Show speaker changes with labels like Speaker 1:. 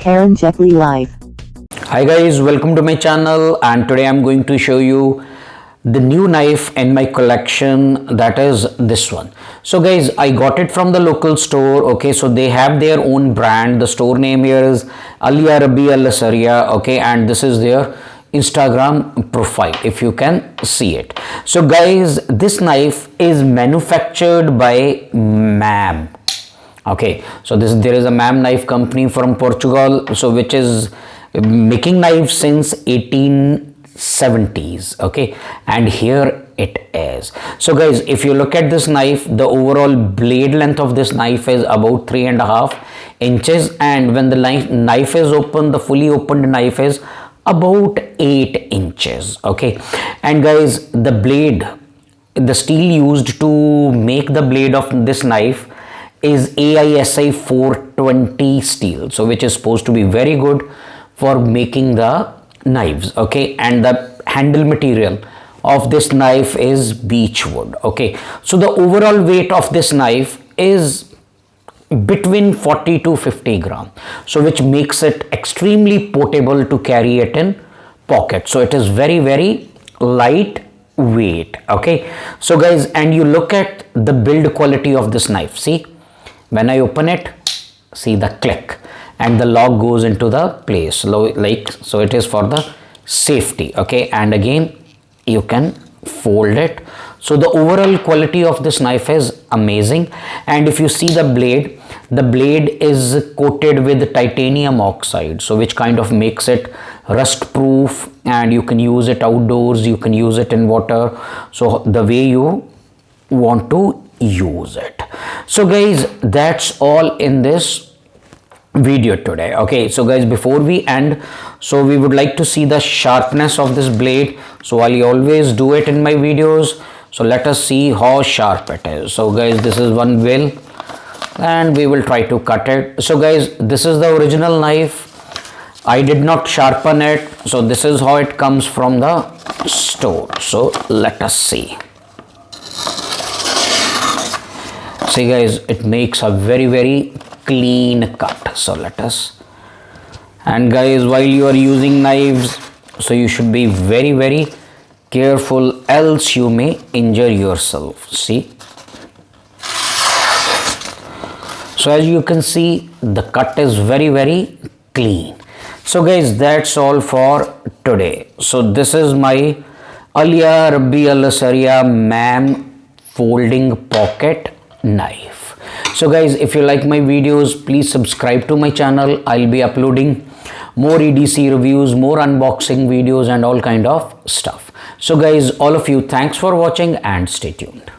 Speaker 1: karanjetlilive.
Speaker 2: Hi guys, welcome to my channel, and today I'm going to show you the new knife in my collection, that is this one. So guys, I got it from the local store. Okay, so they have their own brand. The store name here is Ali Arabi Al Saria. Okay, and this is their Instagram profile, if you can see it. So guys, this knife is manufactured by MAM. Okay, so there is a MAM knife company from Portugal, so which is making knives since 1870s. Okay, and here it is. So guys, if you look at this knife, the overall blade length of this knife is about 3.5 inches, and when the knife is open, the fully opened knife is about 8 inches. Okay, and guys, the blade, the steel used to make the blade of this knife is AISI 420 steel, so which is supposed to be very good for making the knives. Okay, and the handle material of this knife is beech wood. Okay, so the overall weight of this knife is between 40 to 50 gram, so which makes it extremely portable to carry it in pocket. So it is very light weight. Okay, so guys, and you look at the build quality of this knife. See, when I open it, see the click, and the lock goes into the place, like so. It is for the safety. Okay, and again you can fold it. So the overall quality of this knife is amazing. And if you see the blade is coated with titanium oxide, so which kind of makes it rust proof, and you can use it outdoors, you can use it in water, so the way you want to use it. So guys, that's all in this video today. Okay, so guys, before we end, so we would like to see the sharpness of this blade. So I always do it in my videos, so let us see how sharp it is. So guys, this is one wheel, and we will try to cut it. So guys, this is the original knife. I did not sharpen it, so this is how it comes from the store. So let us see. See guys, it makes a very clean cut. So let us, and guys, while you are using knives, so you should be very careful, else you may injure yourself. See, so as you can see, the cut is very clean. So guys, that's all for today. So this is my Alia Rabbi Al Saria MAM folding pocket knife. So guys, if you like my videos, please subscribe to my channel. I'll be uploading more EDC reviews, more unboxing videos, and all kind of stuff. So guys, all of you, thanks for watching and stay tuned.